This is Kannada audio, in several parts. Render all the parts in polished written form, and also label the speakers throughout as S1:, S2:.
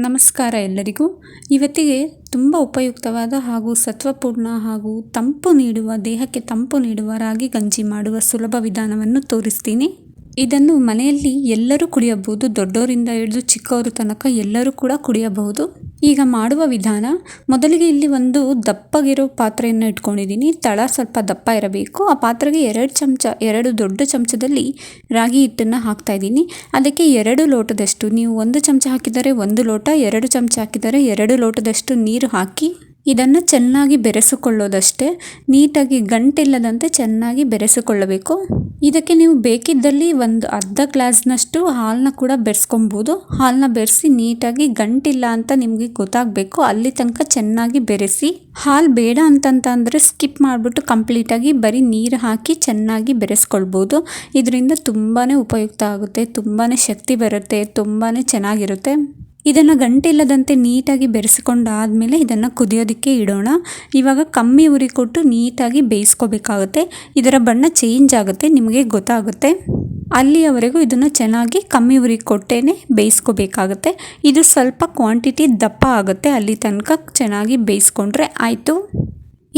S1: ನಮಸ್ಕಾರ ಎಲ್ಲರಿಗೂ. ಇವತ್ತಿಗೆ ತುಂಬ ಉಪಯುಕ್ತವಾದ ಹಾಗೂ ಸತ್ವಪೂರ್ಣ ಹಾಗೂ ದೇಹಕ್ಕೆ ತಂಪು ನೀಡುವ ರಾಗಿ ಗಂಜಿ ಮಾಡುವ ಸುಲಭ ವಿಧಾನವನ್ನು ತೋರಿಸ್ತೀನಿ. ಇದನ್ನು ಮನೆಯಲ್ಲಿ ಎಲ್ಲರೂ ಕುಡಿಯಬಹುದು. ದೊಡ್ಡವರಿಂದ ಹಿಡಿದು ಚಿಕ್ಕವರು ತನಕ ಎಲ್ಲರೂ ಕೂಡ ಕುಡಿಯಬಹುದು. ಈಗ ಮಾಡುವ ವಿಧಾನ, ಮೊದಲಿಗೆ ಇಲ್ಲಿ ಒಂದು ದಪ್ಪಗಿರೋ ಪಾತ್ರೆಯನ್ನು ಇಟ್ಕೊಂಡಿದ್ದೀನಿ. ತಳ ಸ್ವಲ್ಪ ದಪ್ಪ ಇರಬೇಕು. ಆ ಪಾತ್ರೆಗೆ 2 ದೊಡ್ಡ ಚಮಚದಲ್ಲಿ ರಾಗಿ ಹಿಟ್ಟನ್ನು ಹಾಕ್ತಾ ಇದ್ದೀನಿ. ಅದಕ್ಕೆ 2 ಲೋಟದಷ್ಟು, ನೀವು 1 ಚಮಚ ಹಾಕಿದರೆ 1 ಲೋಟ, 2 ಚಮಚ ಹಾಕಿದರೆ 2 ಲೋಟದಷ್ಟು ನೀರು ಹಾಕಿ ಇದನ್ನು ಚೆನ್ನಾಗಿ ಬೆರೆಸಿಕೊಳ್ಳೋದಷ್ಟೇ. ನೀಟಾಗಿ ಗಂಟಿಲ್ಲದಂತೆ ಚೆನ್ನಾಗಿ ಬೆರೆಸಿಕೊಳ್ಳಬೇಕು. ಇದಕ್ಕೆ ನೀವು ಬೇಕಿದ್ದಲ್ಲಿ ಒಂದು ಅರ್ಧ ಗ್ಲಾಸ್ನಷ್ಟು ಹಾಲನ್ನ ಕೂಡ ಬೆರೆಸ್ಕೊಬೋದು. ಹಾಲನ್ನ ಬೆರೆಸಿ ನೀಟಾಗಿ ಗಂಟಿಲ್ಲ ಅಂತ ನಿಮಗೆ ಗೊತ್ತಾಗಬೇಕು, ಅಲ್ಲಿ ತನಕ ಚೆನ್ನಾಗಿ ಬೆರೆಸಿ. ಹಾಲು ಬೇಡ ಅಂತಂದರೆ ಸ್ಕಿಪ್ ಮಾಡಿಬಿಟ್ಟು ಕಂಪ್ಲೀಟಾಗಿ ಬರೀ ನೀರು ಹಾಕಿ ಚೆನ್ನಾಗಿ ಬೆರೆಸ್ಕೊಳ್ಬೋದು. ಇದರಿಂದ ತುಂಬಾ ಉಪಯುಕ್ತ ಆಗುತ್ತೆ, ತುಂಬಾ ಶಕ್ತಿ ಬರುತ್ತೆ, ತುಂಬಾ ಚೆನ್ನಾಗಿರುತ್ತೆ. ಇದನ್ನು ಗಂಟಿಲ್ಲದಂತೆ ನೀಟಾಗಿ ಬೆರೆಸಿಕೊಂಡಾದಮೇಲೆ ಇದನ್ನು ಕುದಿಯೋದಕ್ಕೆ ಇಡೋಣ. ಇವಾಗ ಕಮ್ಮಿ ಉರಿ ಕೊಟ್ಟು ನೀಟಾಗಿ ಬೇಯಿಸ್ಕೋಬೇಕಾಗುತ್ತೆ. ಇದರ ಬಣ್ಣ ಚೇಂಜ್ ಆಗುತ್ತೆ, ನಿಮಗೆ ಗೊತ್ತಾಗುತ್ತೆ. ಅಲ್ಲಿಯವರೆಗೂ ಇದನ್ನು ಚೆನ್ನಾಗಿ ಕಮ್ಮಿ ಉರಿ ಕೊಟ್ಟೇನೆ ಬೇಯಿಸ್ಕೋಬೇಕಾಗುತ್ತೆ. ಇದು ಸ್ವಲ್ಪ ಕ್ವಾಂಟಿಟಿ ದಪ್ಪ ಆಗುತ್ತೆ, ಅಲ್ಲಿ ತನಕ ಚೆನ್ನಾಗಿ ಬೇಯಿಸ್ಕೊಂಡ್ರೆ ಆಯಿತು.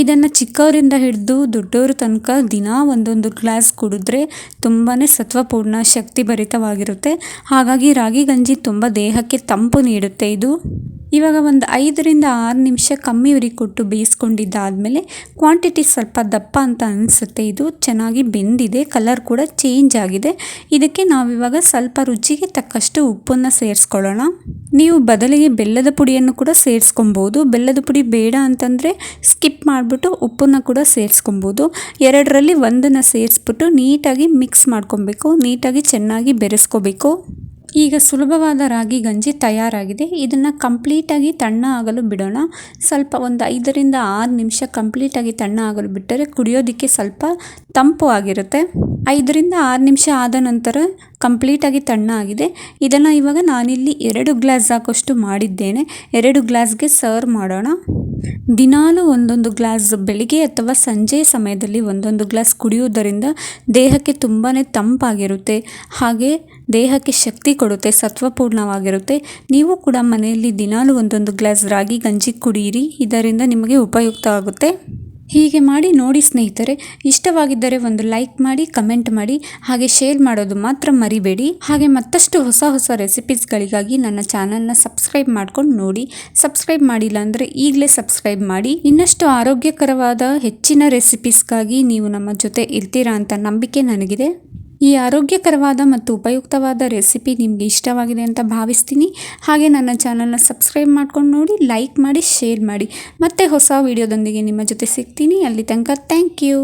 S1: ಇದನ್ನು ಚಿಕ್ಕವರಿಂದ ಹಿಡಿದು ದೊಡ್ಡವರು ತನಕ ದಿನ 1 ಗ್ಲಾಸ್ ಕುಡಿದ್ರೆ ತುಂಬಾ ಸತ್ವಪೂರ್ಣ, ಶಕ್ತಿಭರಿತವಾಗಿರುತ್ತೆ. ಹಾಗಾಗಿ ರಾಗಿ ಗಂಜಿ ತುಂಬ ದೇಹಕ್ಕೆ ತಂಪು ನೀಡುತ್ತೆ ಇದು. ಇವಾಗ ಒಂದು 5 ರಿಂದ 6 ನಿಮಿಷ ಕಮ್ಮಿ ಉರಿ ಕೊಟ್ಟು ಬೇಯಿಸ್ಕೊಂಡಿದ್ದಾದಮೇಲೆ ಕ್ವಾಂಟಿಟಿ ಸ್ವಲ್ಪ ದಪ್ಪ ಅಂತ ಅನಿಸುತ್ತೆ. ಇದು ಚೆನ್ನಾಗಿ ಬೆಂದಿದೆ, ಕಲರ್ ಕೂಡ ಚೇಂಜ್ ಆಗಿದೆ. ಇದಕ್ಕೆ ನಾವಿವಾಗ ಸ್ವಲ್ಪ ರುಚಿಗೆ ತಕ್ಕಷ್ಟು ಉಪ್ಪನ್ನು ಸೇರಿಸ್ಕೊಳ್ಳೋಣ. ನೀವು ಬದಲಿಗೆ ಬೆಲ್ಲದ ಪುಡಿಯನ್ನು ಕೂಡ ಸೇರಿಸ್ಕೊಬೋದು. ಬೆಲ್ಲದ ಪುಡಿ ಬೇಡ ಅಂತಂದರೆ ಸ್ಕಿಪ್ ಮಾಡಿಬಿಟ್ಟು ಉಪ್ಪನ್ನು ಕೂಡ ಸೇರಿಸ್ಕೊಬೋದು. 2ರಲ್ಲಿ 1ನ್ನು ಸೇರಿಸ್ಬಿಟ್ಟು ನೀಟಾಗಿ ಮಿಕ್ಸ್ ಮಾಡ್ಕೊಬೇಕು, ನೀಟಾಗಿ ಚೆನ್ನಾಗಿ ಬೆರೆಸ್ಕೋಬೇಕು. ಈಗ ಸುಲಭವಾದ ರಾಗಿ ಗಂಜಿ ತಯಾರಾಗಿದೆ. ಇದನ್ನು ಕಂಪ್ಲೀಟಾಗಿ ತಣ್ಣ ಆಗಲು ಬಿಡೋಣ. ಸ್ವಲ್ಪ ಒಂದು 5 ರಿಂದ 6 ನಿಮಿಷ ಕಂಪ್ಲೀಟಾಗಿ ತಣ್ಣ ಆಗಲು ಬಿಟ್ಟರೆ ಕುಡಿಯೋದಕ್ಕೆ ಸ್ವಲ್ಪ ತಂಪು ಆಗಿರುತ್ತೆ. 5 ರಿಂದ 6 ನಿಮಿಷ ಆದ ನಂತರ ಕಂಪ್ಲೀಟಾಗಿ ತಣ್ಣ ಆಗಿದೆ. ಇದನ್ನು ಇವಾಗ ನಾನಿಲ್ಲಿ 2 ಗ್ಲಾಸ್ ಹಾಕೋಷ್ಟು ಮಾಡಿದ್ದೇನೆ. 2 ಗ್ಲಾಸ್ಗೆ ಸರ್ವ್ ಮಾಡೋಣ. ದಿನಾಲೂ 1 ಗ್ಲಾಸ್ ಬೆಳಿಗ್ಗೆ ಅಥವಾ ಸಂಜೆ ಸಮಯದಲ್ಲಿ 1 ಗ್ಲಾಸ್ ಕುಡಿಯುವುದರಿಂದ ದೇಹಕ್ಕೆ ತುಂಬಾ ತಂಪಾಗಿರುತ್ತೆ, ಹಾಗೆ ದೇಹಕ್ಕೆ ಶಕ್ತಿ ಕೊಡುತ್ತೆ, ಸತ್ವಪೂರ್ಣವಾಗಿರುತ್ತೆ. ನೀವು ಕೂಡ ಮನೆಯಲ್ಲಿ ದಿನಾಲೂ 1 ಗ್ಲಾಸ್ ರಾಗಿ ಗಂಜಿ ಕುಡಿಯಿರಿ, ಇದರಿಂದ ನಿಮಗೆ ಉಪಯುಕ್ತ ಆಗುತ್ತೆ. ಹೀಗೆ ಮಾಡಿ ನೋಡಿ ಸ್ನೇಹಿತರೆ. ಇಷ್ಟವಾಗಿದ್ದರೆ ಒಂದು ಲೈಕ್ ಮಾಡಿ, ಕಮೆಂಟ್ ಮಾಡಿ, ಹಾಗೆ ಶೇರ್ ಮಾಡೋದು ಮಾತ್ರ ಮರಿಬೇಡಿ. ಹಾಗೆ ಮತ್ತಷ್ಟು ಹೊಸ ರೆಸಿಪೀಸ್ಗಳಿಗಾಗಿ ನನ್ನ ಚಾನಲ್ನ ಸಬ್ಸ್ಕ್ರೈಬ್ ಮಾಡ್ಕೊಂಡು ನೋಡಿ. ಸಬ್ಸ್ಕ್ರೈಬ್ ಮಾಡಿಲ್ಲ ಅಂದರೆ ಈಗಲೇ ಸಬ್ಸ್ಕ್ರೈಬ್ ಮಾಡಿ. ಇನ್ನಷ್ಟು ಆರೋಗ್ಯಕರವಾದ ಹೆಚ್ಚಿನ ರೆಸಿಪೀಸ್ಗಾಗಿ ನೀವು ನಮ್ಮ ಜೊತೆ ಇರ್ತೀರಾ ಅಂತ ನಂಬಿಕೆ ನನಗಿದೆ. ಈ ಆರೋಗ್ಯಕರವಾದ ಮತ್ತು ಉಪಯುಕ್ತವಾದ ರೆಸಿಪಿ ನಿಮಗೆ ಇಷ್ಟವಾಗಿದೆ ಅಂತ ಭಾವಿಸ್ತೀನಿ. ಹಾಗೆ ನನ್ನ ಚಾನಲ್ನ ಸಬ್ಸ್ಕ್ರೈಬ್ ಮಾಡ್ಕೊಂಡು ನೋಡಿ, ಲೈಕ್ ಮಾಡಿ, ಶೇರ್ ಮಾಡಿ. ಮತ್ತೆ ಹೊಸ ವಿಡಿಯೋದೊಂದಿಗೆ ನಿಮ್ಮ ಜೊತೆ ಸಿಗ್ತೀನಿ. ಅಲ್ಲಿ ತನಕ ಥ್ಯಾಂಕ್ ಯು.